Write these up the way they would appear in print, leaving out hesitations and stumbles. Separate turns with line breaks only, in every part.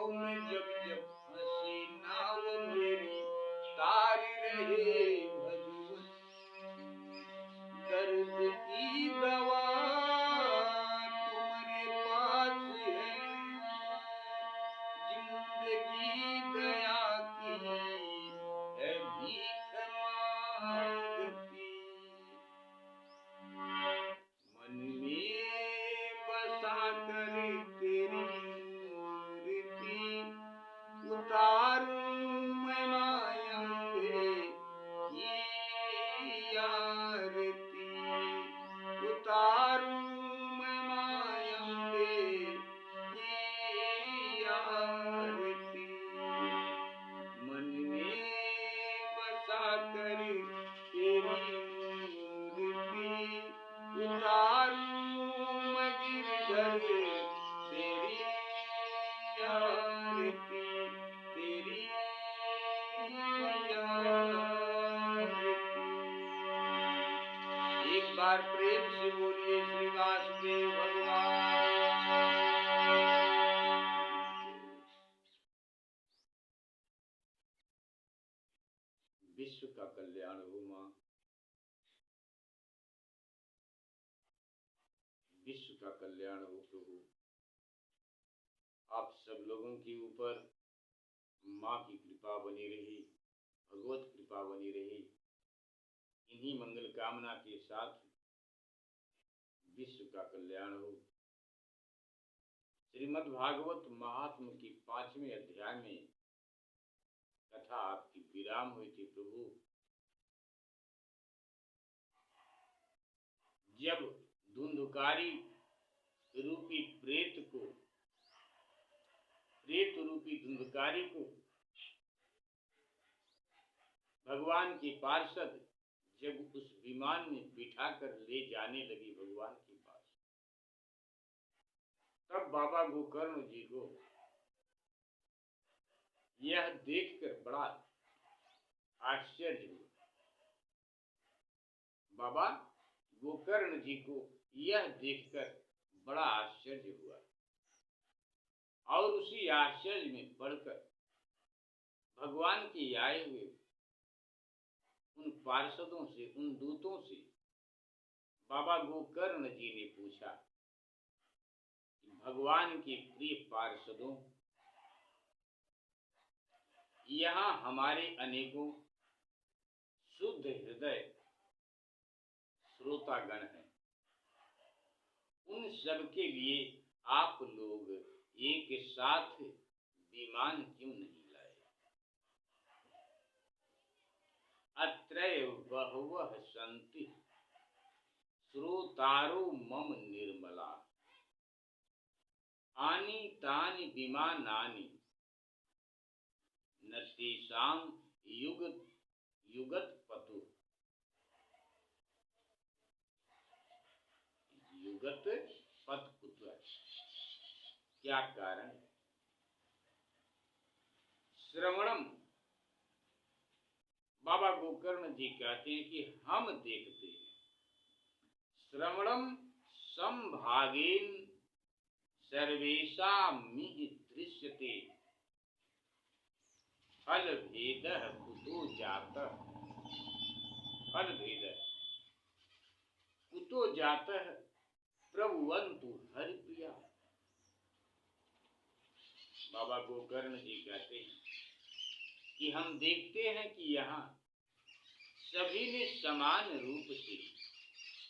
में जब जब फंसी नाव मेरी तार रहे भगवत, दर्द की दवा तुम्हारे पास है, जिंदगी दया की है भीख मांगती, मन में बसा कर तेरी मूर्ति उतारूं मैं मायंगे की आरती, उतारूं मैं मायंगे की आरती, मन में बसा कर तेरी मूर्ति उतारूं मैं गिरधर तेरी आरती, तेरी आरती। एक बार प्रेम से बोलिए श्री वासुदेव भगवान। विश्व का कल्याण हो मां, विश्व का कल्याण हो प्रभु। आप सब लोगों के ऊपर माँ की कृपा बनी रही, भगवत कृपा बनी रही। इन्हीं मंगल कामना के साथ विश्व का कल्याण हो। श्रीमद् भागवत महात्म की 5वें अध्याय में कथा आपकी विराम हुई थी प्रभु। जब धुंधुकारी रूपी प्रेत रूपी धुंधुकारी को भगवान की पार्षद जब उस विमान में बिठा कर ले जाने लगी भगवान के पास, तब बाबा गोकर्ण जी को यह देखकर बड़ा आश्चर्य हुआ। बाबा गोकर्ण जी को यह देखकर बड़ा आश्चर्य हुआ और उसी आश्चर्य में पड़कर भगवान के आए हुए उन पार्षदों से, उन दूतों से बाबा गोकर्ण जी ने पूछा कि भगवान के प्रिय पार्षदों, यहाँ हमारे अनेकों शुद्ध हृदय श्रोतागण हैं, उन सब के लिए आप लोग एक साथ विमान क्यों नहीं लाए? अत्रैव बहवः सन्ति श्रोतारो मम निर्मला, आनी तानि विमानानि न तेषां युगत युगत पतु, युगत पथ कुतः, क्या कारण? श्रवणम, बाबा गोकर्ण जी कहते हैं कि हम देखते हैं, श्रवणम संभागेन सर्वेषामिह दृश्यते, फल भेदः कुतो जातः, फल भेदः कुतो जातः प्रभुवन्तु हरिप्रिया। बाबा गोकर्ण जी कहते हैं कि हम देखते हैं कि यहाँ सभी ने समान रूप से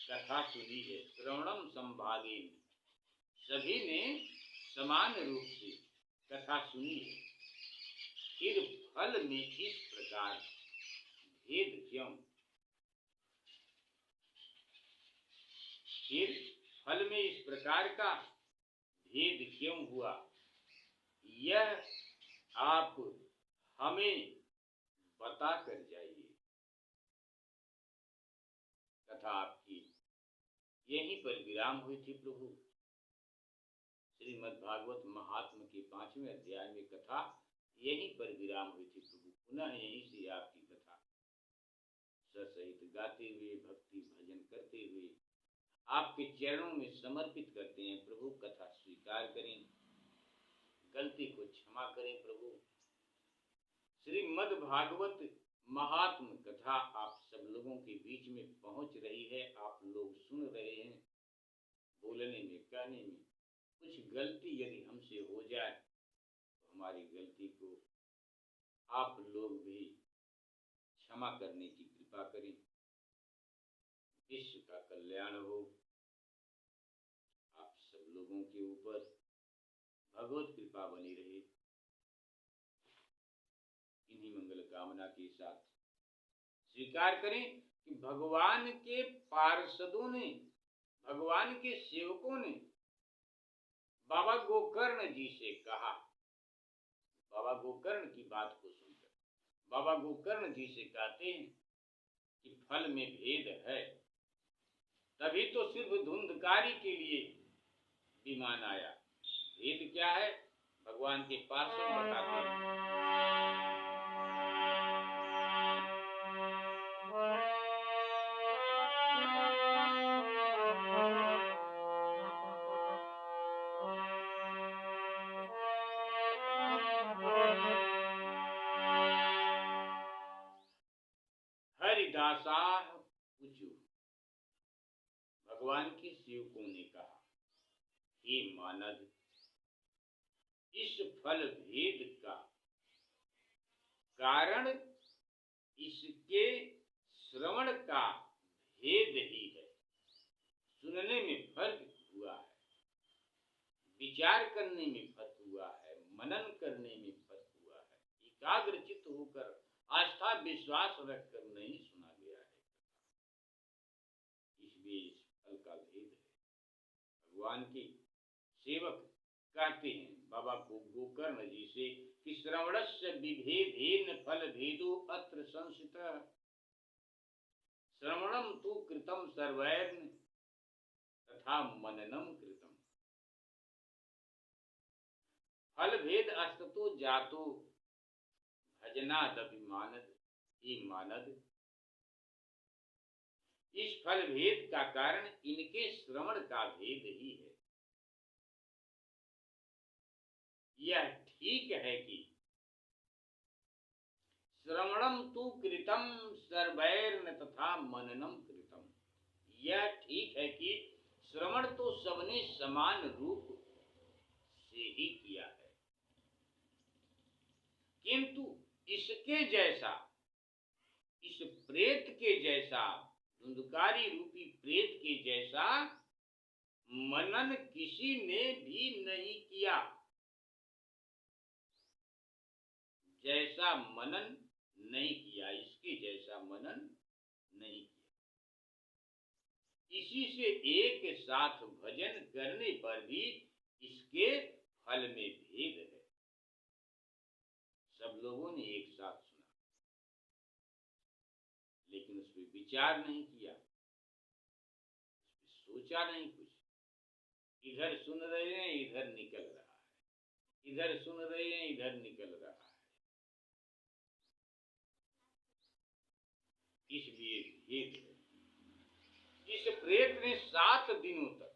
कथा सुनी है। श्रवणम संभागेन, सभी ने समान रूप से कथा सुनी है, फिर फल में इस प्रकार भेद क्यों? फिर फल में इस प्रकार का भेद क्यों हुआ? यह आप हमें बता कर जाइए। कथा आपकी यहीं पर विराम हुई थी प्रभु। श्रीमद् भागवत महात्म के 5वें अध्याय में कथा यहीं पर विराम हुई थी प्रभु। पुनः यहीं से आपकी कथा ससहित गाते हुए, भक्ति भजन करते हुए आपके चरणों में समर्पित करते हैं प्रभु। कथा स्वीकार करें, गलती को क्षमा क्षमा करें प्रभु। श्रीमद् भागवत महात्म कथा आप सब लोगों के बीच में पहुंच रही है, आप लोग सुन रहे हैं। बोलने में, कहने में कुछ गलती यदि हमसे हो जाए तो हमारी गलती को आप लोग भी क्षमा करने की कृपा करें। विश्व का कल्याण हो आप सब लोगों के ऊपर, भगवत कृपा बनी रहे। इन्हीं मंगल कामना के साथ स्वीकार करें कि भगवान के पार्षदों ने, भगवान के सेवकों ने बाबा गोकर्ण जी से कहा। बाबा गोकर्ण की बात को सुनकर बाबा गोकर्ण जी से कहते हैं कि फल में भेद है, तभी तो सिर्फ धुंधकारी के लिए विमान आया। भेद क्या है भगवान के पार्षद बताते हैं। हरिदासा पूछो, भगवान के सेवकों ने कहा, हे मानद, इस फल भेद का कारण इसके श्रवण का भेद ही है। सुनने में फर्क हुआ है, विचार करने में फर्क हुआ है, मनन करने में फर्क हुआ है, एकाग्रचित होकर आस्था विश्वास रखकर नहीं सुना गया है। इसलिए इस फल का भेद है। भगवान के सेवक कहते हैं बाबा गोकर्ण जी से कि श्रवणस्य विभेदेन फल भेदो अत्र संसितः। श्रवणम तु कृतम सर्वैर्न तथा मननम कृतम। फल भेद अस्ततो जातो भजनादपि मानद। ये मानद, इस फल भेद का कारण इनके श्रवण का भेद ही है। यह ठीक है कि श्रवणम तु कृतम सर्वैर्न तथा मननम कृतम। यह ठीक है कि श्रवण तो सबने समान रूप से ही किया है, किंतु इसके जैसा, इस प्रेत के जैसा, धुंधकारी रूपी प्रेत के जैसा मनन किसी ने भी नहीं किया। जैसा मनन नहीं किया, इसके जैसा मनन नहीं किया। इसी से एक साथ भजन करने पर भी इसके फल में भेद है। सब लोगों ने एक साथ सुना, लेकिन उस पर विचार नहीं किया, उस पर सोचा नहीं कुछ। इधर सुन रहे हैं, इधर निकल रहा है, इधर सुन रहे हैं, इधर निकल रहा है। इसलिए भेद है। इस प्रेत ने 7 दिनों तक,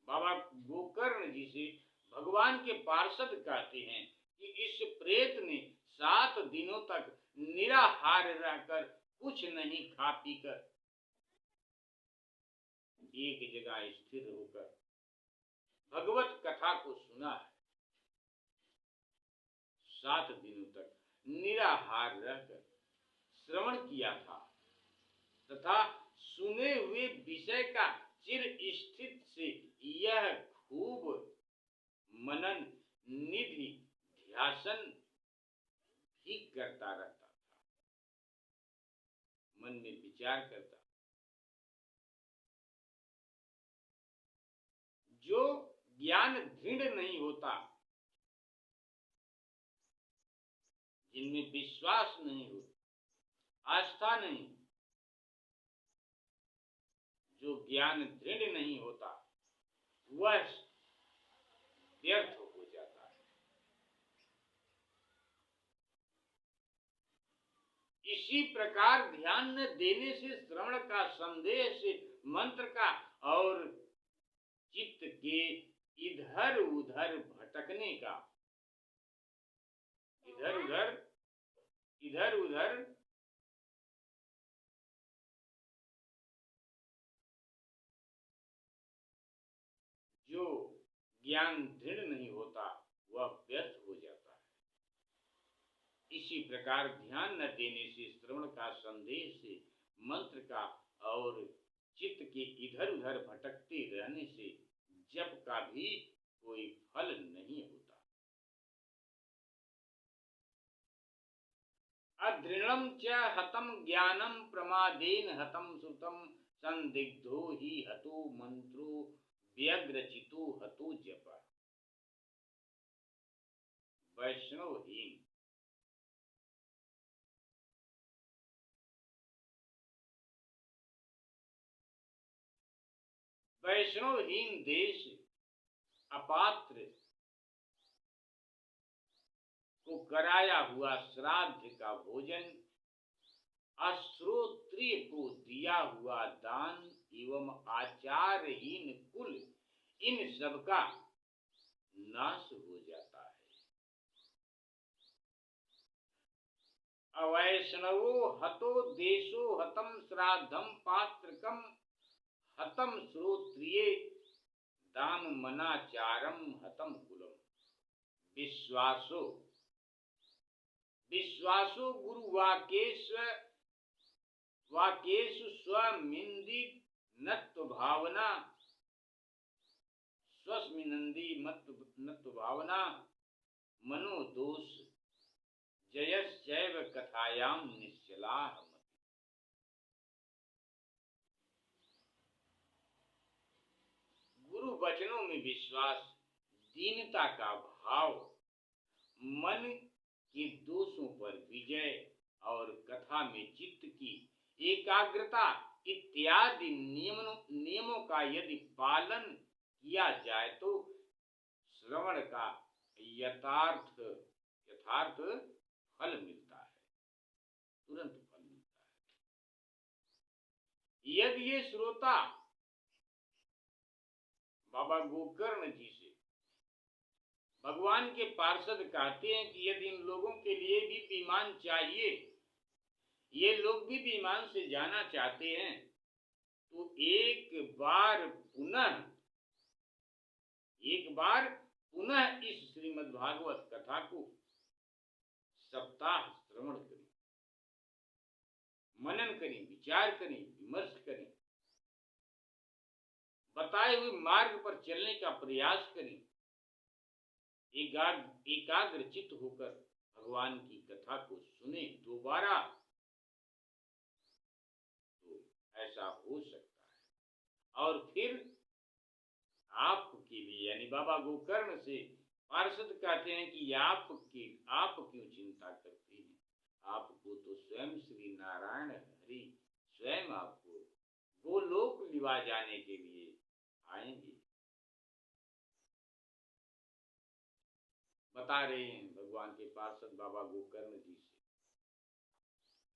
बाबा गोकर्ण जी से भगवान के पार्षद कहते हैं कि इस प्रेत ने 7 दिनों तक निराहार रहकर, कुछ नहीं खा पीकर, एक जगह स्थिर होकर भगवत कथा को सुना है। 7 दिनों तक निराहार रहकर श्रवण किया था तथा सुने हुए विषय का चिर स्थित से यह खूब मनन निधि ध्यासन भी करता रहता था, मन में विचार करता। जो ज्ञान दृढ़ नहीं होता, जिनमें विश्वास नहीं होता, आस्था नहीं, जो ज्ञान दृढ़ नहीं होता, वह व्यर्थ हो जाता है। इसी प्रकार ध्यान न देने से, श्रवण का, संदेह से, मंत्र का और चित्त के इधर उधर भटकने का इधर उधर इधर उधर जो ज्ञान दृढ़ नहीं होता वह व्यर्थ हो जाता है। इसी प्रकार ध्यान न देने से, श्रवण का, संदेश से, मंत्र का और चित्त के इधर उधर भटकते रहने से जप का भी कोई फल नहीं होता। अदृढ़ं च हतं ज्ञानं प्रमादेन हतं श्रुतं संदिग्धो हि हतो मंत्रो व्यग्रचितो हतो जप। वैष्णवहीन वैष्णवहीन देश अपात्र को कराया हुआ श्राद्ध का भोजन, अश्रोत्रिय को दिया हुआ दान एवं आचारहीन कुल, इन सब का नाश हो जाता है। अवैष्णवो हतो देशो हतम श्राद्धम पात्रकम हतम श्रोत्रिये दान मनाचारम हतम कुलम। विश्वासो विश्वासो गुरु वाक्येषु स्वमिंदी नत्व भावना स्वस्मिनंदी नत्व भावना मनोदोष जयश्चैव कथायाम निश्चलाह। गुरु वचनों में विश्वास, दीनता का भाव, मन के दोषों पर विजय और कथा में चित्त की एकाग्रता इत्यादि नियमों का यदि पालन किया जाए तो श्रवण का यथार्थ फल मिलता है, तुरंत फल मिलता है। यदि ये श्रोता बाबा गोकर्ण जी से भगवान के पार्षद कहते हैं कि यदि इन लोगों के लिए भी विमान चाहिए, ये लोग भी विमान से जाना चाहते हैं, तो एक बार पुनः इस श्रीमद् भागवत कथा को सप्ताह श्रवण करें, मनन करें, विचार करें, विमर्श करें, बताए हुए मार्ग पर चलने का प्रयास करें, एकाग्र चित्त होकर भगवान की कथा को सुने दोबारा, तो ऐसा हो सकता है। और फिर आपके लिए, यानी बाबा गोकर्ण से पार्षद कहते हैं कि आप क्यों चिंता करते हैं, आपको तो स्वयं श्री नारायण हरि स्वयं आपको गोलोक लिवा जाने के लिए आएंगे। बता रहे हैं भगवान के पार्षद बाबा गोकर्ण जी से,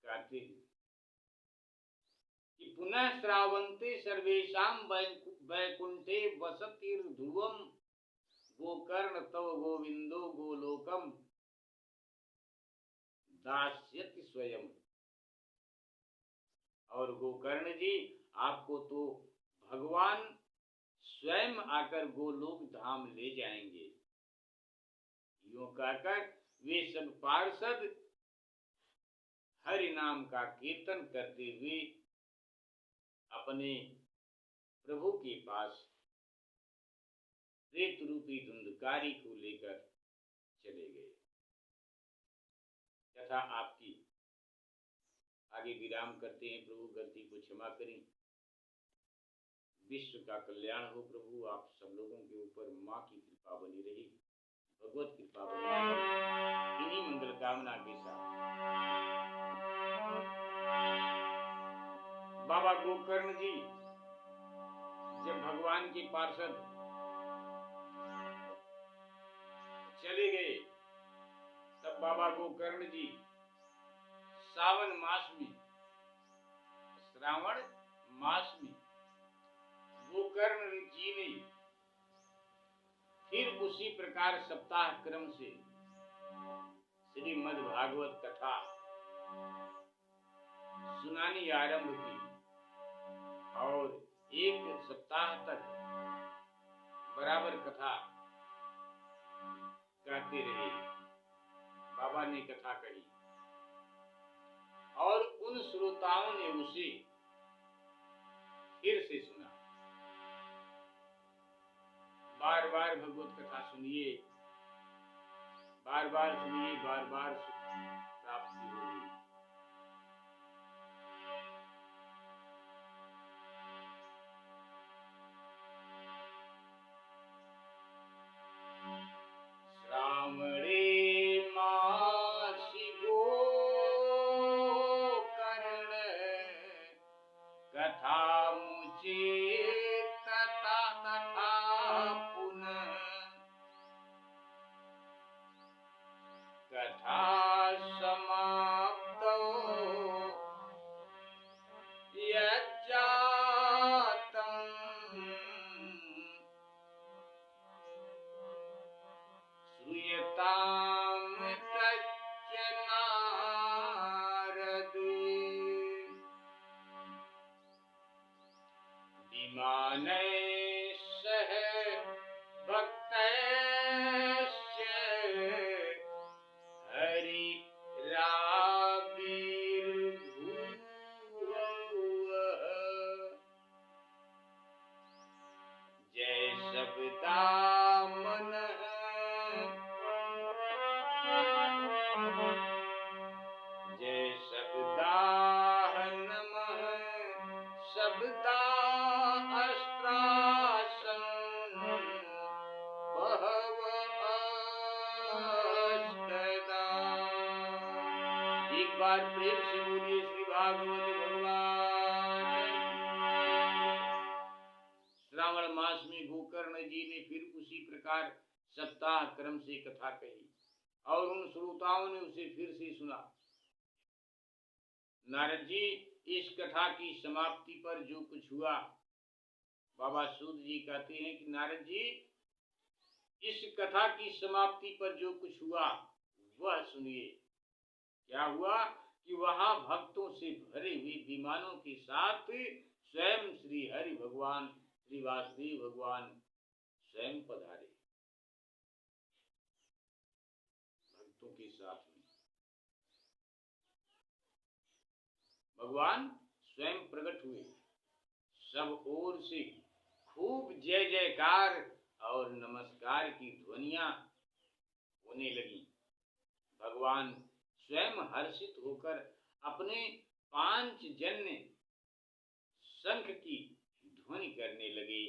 कहते हैं कि पुनः श्रावन्ते सर्वेषां वैकुंठे वसतिर्ध्रुवम् गोकर्ण तव गोविंदो गोलोकम दास्यति स्वयं। और गोकर्ण जी, आपको तो भगवान स्वयं आकर गोलोक धाम ले जाएंगे। यूं कहकर वे सब पार्षद हरि नाम का कीर्तन करते हुए अपने प्रभु के पास प्रेत रूपी धुंधकारी को लेकर चले गए। कथा आपकी आगे विराम करते हैं। प्रभु गलती को क्षमा करें, विश्व का कल्याण हो। प्रभु आप सब लोगों के ऊपर माँ की कृपा बनी रही, भगवत कृपा बनी रही। इन्हीं मंगल कामना के साथ बाबा गोकर्ण जी जब भगवान के पार्षद चले गए, तब बाबा गोकर्ण जी श्रावण मास में गोकर्ण जी ने फिर उसी प्रकार सप्ताह क्रम से श्रीमद् भागवत कथा सुनानी आरंभ की और एक सप्ताह तक बराबर कथा कहते रहे। बाबा ने कथा कही और उन श्रोताओं ने उसे फिर से सुना। बार बार भगवत कथा सुनिए, बार बार सुनिए, बार बार प्राप्ति होगी। श्रावणे मासी गोकर्ण कथा मुझे तथा पुनः कथा समाप्तो यज्जातं श्रूयतां तच्च नारद विमानैः सह भक्तैश्च हरिराविर्भूवः जय शब्दामनः जय शब्दाह नमः शब्दास्त्रासन बहव अष्टदा। एक बार प्रेम से बोलिए श्री भागवत भगवान की। श्रावण मास में गोकर्ण जी ने फिर उसी प्रकार सप्ताह क्रम से कथा कही और उन श्रोताओं ने उसे फिर से सुना। नारद जी, इस कथा की समाप्ति पर जो कुछ हुआ, बाबा सूत जी कहते हैं कि नारद जी, इस कथा की समाप्ति पर जो कुछ हुआ वह सुनिए। क्या हुआ कि वहां भक्तों से भरे हुए विमानों के साथ स्वयं श्री हरि भगवान श्री वासुदेव भगवान स्वयं पधारे भक्तों के साथ में। भगवान स्वयं प्रकट हुए। सब ओर से खूब जय जयकार और नमस्कार की ध्वनियां होने लगी। भगवान स्वयं हर्षित होकर अपने पांचजन्य शंख की ध्वनि करने लगे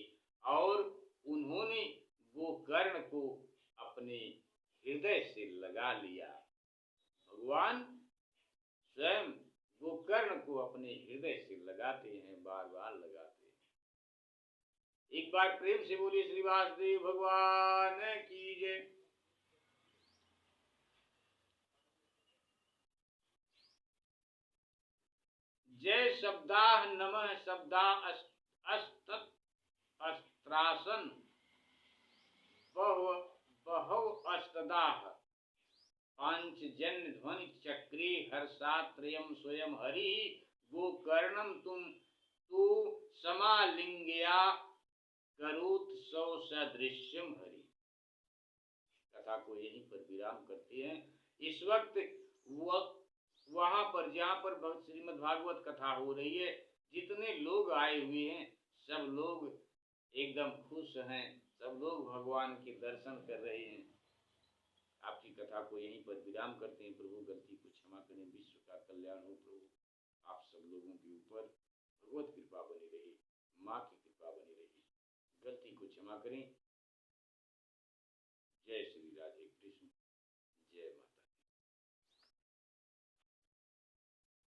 और उन्होंने गोकर्ण को अपने हृदय से लगा लिया। भगवान स्वयं गोकर्ण को अपने हृदय से लगाते हैं, बार बार लगाते हैं। एक बार प्रेम से बोलिए श्री वासुदेव भगवान की जय। जय शब्दाह नमः शब्दा अस्त्रासन बहु अष्टदाह पांचजन्य ध्वनि चक्रे हर्षात्रयम् स्वयं हरि गोकर्णम तुम तु समालिंगया करोत सौ सदृश्यम हरि। कथा को यहीं पर विराम करते हैं। इस वक्त वहां पर जहाँ पर श्रीमद् भागवत कथा हो रही है, जितने लोग आए हुए हैं सब लोग एकदम खुश हैं, सब लोग भगवान के दर्शन कर रहे हैं। आपकी कथा को यहीं पर विराम करते हैं। प्रभु गलती को क्षमा करें। विश्व का कल्याण हो प्रभु। आप सब लोगों के ऊपर भगवत कृपा बनी रही, माँ की कृपा बनी रही। गलती को क्षमा करें।